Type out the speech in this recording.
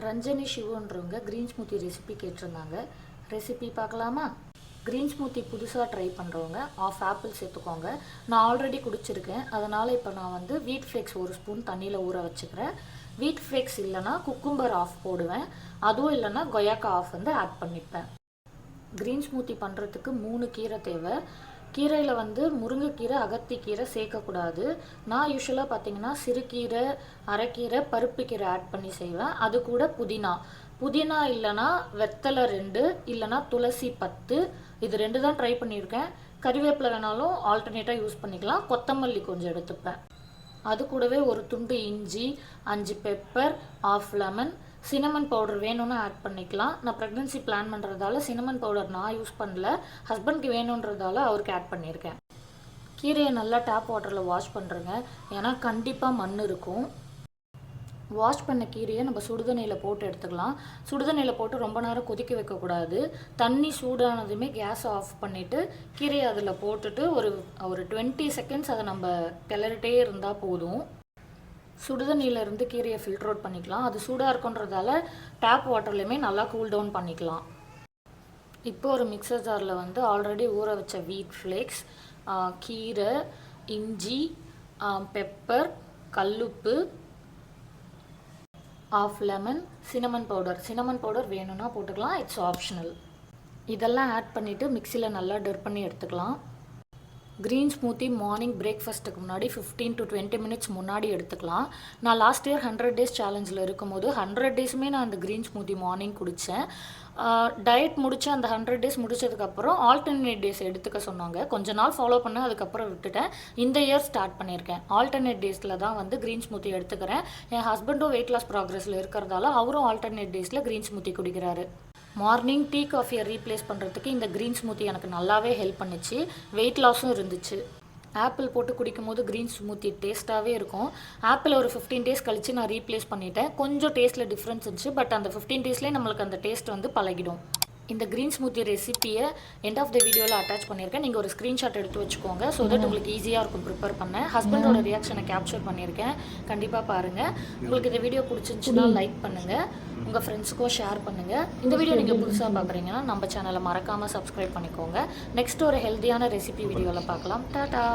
Ranjani சிவுன்றவங்க green smoothie recipe கேட்டிருந்தாங்க. Recipe பார்க்கலாமா? Green smoothie புதுசாக ட்ரை பண்ணுறவங்க ஆஃப் ஆப்பிள் சேர்த்துக்கோங்க. நான் ஆல்ரெடி குடிச்சிருக்கேன், அதனால் இப்போ நான் வந்து வீட் ஃப்ளேக்ஸ் 1 ஸ்பூன் தண்ணியில் ஊற வச்சுக்கிறேன். வீட் ஃப்ளேக்ஸ் இல்லைனா குக்கும்பர் ஆஃப் போடுவேன், அதுவும் இல்லைனா கொய்யாக்கா ஆஃப் வந்து ஆட் பண்ணிப்பேன். க்ரீன் ஸ்மூத்தி பண்ணுறதுக்கு 3 கீரை தேவை. கீரையில் வந்து முருங்கைக்கீரை, அகத்திக்கீரை சேர்க்கக்கூடாது. நான் யூஸ்வலாக பார்த்தீங்கன்னா சிறுகீரை, அரைக்கீரை, பருப்பு கீரை ஆட் பண்ணி செய்வேன். அது கூட புதினா இல்லைனா வெத்தலை 2 இல்லைனா துளசி 10, இது 2 தான் ட்ரை பண்ணியிருக்கேன். கறிவேப்பிலை வேணாலும் ஆல்டர்னேட்டாக யூஸ் பண்ணிக்கலாம். கொத்தமல்லி கொஞ்சம் எடுத்துப்பேன். அது கூடவே ஒரு துண்டு இஞ்சி, 5 pepper, half lemon, cinnamon powder வேணும்னு ஆட் பண்ணிக்கலாம். நான் ப்ரெக்னென்சி பிளான் பண்ணுறதால சினமன் பவுடர் நான் யூஸ் பண்ணல, ஹஸ்பண்ட்க்கு வேணுன்றதால அவருக்கு ஆட் பண்ணியிருக்கேன். கீரையை நல்லா டேப் வாட்டரில் வாஷ் பண்ணுறேங்க, ஏன்னா கண்டிப்பாக மண் இருக்கும். வாஷ் பண்ண கீரையை நம்ம சுடுதண்ணியில் போட்டு எடுத்துக்கலாம். சுடுதண்ணியில் போட்டு ரொம்ப நேரம் கொதிக்க வைக்கக்கூடாது. தண்ணி சூடானதுமே கேஸை ஆஃப் பண்ணிவிட்டு கீரையை அதில் போட்டுட்டு ஒரு 20 செகண்ட்ஸ் அதை நம்ம கிளறிட்டே இருந்தால் போதும். சுடுதண்ணியிலேருந்து கீரையை ஃபில்டர் அவுட் பண்ணிக்கலாம். அது சூடாக இருக்குன்றதால டேப் வாட்டர்லையுமே நல்லா கூல் டவுன் பண்ணிக்கலாம். இப்போ ஒரு மிக்சர் ஜாரில் வந்து ஆல்ரெடி ஊற வச்ச வீட் ஃப்ளேக்ஸ், கீரை, இஞ்சி, பெப்பர், கல்லுப்பு, ஆஃப் லெமன், சினமன் பவுடர் வேணும்னா போட்டுக்கலாம், இட்ஸ் ஆப்ஷனல். இதெல்லாம் ஆட் பண்ணிவிட்டு மிக்சியில் நல்லா டர் பண்ணி எடுத்துக்கலாம். க்ரீன் ஸ்மூத்தி மார்னிங் பிரேக்ஃபாஸ்ட்டுக்கு முன்னாடி 15 to 20 மினிட்ஸ் முன்னாடி எடுத்துக்கலாம். நான் லாஸ்ட் இயர் 100 டேஸ் சேலஞ்சில் இருக்கும்போது 100 டேஸுமே நான் அந்த க்ரீன் ஸ்மூத்தி மார்னிங் குடித்தேன். டயட் முடித்து அந்த 100 டேஸ் முடித்ததுக்கப்புறம் ஆல்டர்னேட் டேஸ் எடுத்துக்க சொன்னாங்க. கொஞ்ச நாள் ஃபாலோ பண்ணேன், அதுக்கப்புறம் விட்டுட்டேன். இந்த இயர் ஸ்டார்ட் பண்ணியிருக்கேன். ஆல்டர்னேட் டேஸில் தான் வந்து க்ரீன் ஸ்மூத்தி எடுத்துக்கிறேன். என் ஹஸ்பண்டும் வெயிட் லாஸ் ப்ராக்ரஸில் இருக்கிறதால அவரும் ஆல்டர்னேட் டேஸில் க்ரீன் ஸ்மூத்தி குடிக்கிறாரு. மார்னிங் டீ காஃபியை ரீப்ளேஸ் பண்ணுறதுக்கு இந்த க்ரீன் ஸ்மூத்தி எனக்கு நல்லாவே ஹெல்ப் பண்ணிச்சு. வெயிட் லாஸும் இருந்துச்சு. ஆப்பிள் போட்டு குடிக்கும் போது க்ரீன் ஸ்மூத்தி டேஸ்ட்டாகவே இருக்கும். ஆப்பிள் ஒரு 15 டேஸ் கழித்து நான் ரீப்ளேஸ் பண்ணிட்டேன். கொஞ்சம் டேஸ்ட்டில் டிஃப்ரென்ஸ் இருந்துச்சு, பட் அந்த 15 டேஸ்லேயே நம்மளுக்கு அந்த டேஸ்ட் வந்து பழகிடும். இந்த க்ரீன் ஸ்மூத்தி ரெசிப்பியை எண்ட் ஆஃப் த வீடியோவில் அட்டாச் பண்ணியிருக்கேன். நீங்கள் ஒரு ஸ்க்ரீன்ஷாட் எடுத்து வச்சுக்கோங்க, ஸோ தட் உங்களுக்கு ஈஸியாக இருக்கும் ப்ரிப்பேர் பண்ண. ஹஸ்பண்டோட ரியாக்ஷனை கேப்சர் பண்ணியிருக்கேன், கண்டிப்பாக பாருங்கள். உங்களுக்கு இந்த வீடியோ பிடிச்சிருந்துச்சுன்னா லைக் பண்ணுங்கள், உங்கள் ஃப்ரெண்ட்ஸுக்கும் ஷேர் பண்ணுங்கள். இந்த வீடியோ நீங்கள் புதுசாக பார்க்குறீங்கன்னா நம்ம சேனலை மறக்காமல் சப்ஸ்கிரைப் பண்ணிக்கோங்க. நெக்ஸ்ட் ஒரு ஹெல்த்தியான ரெசிபி வீடியோவில் பார்க்கலாம். டாடா.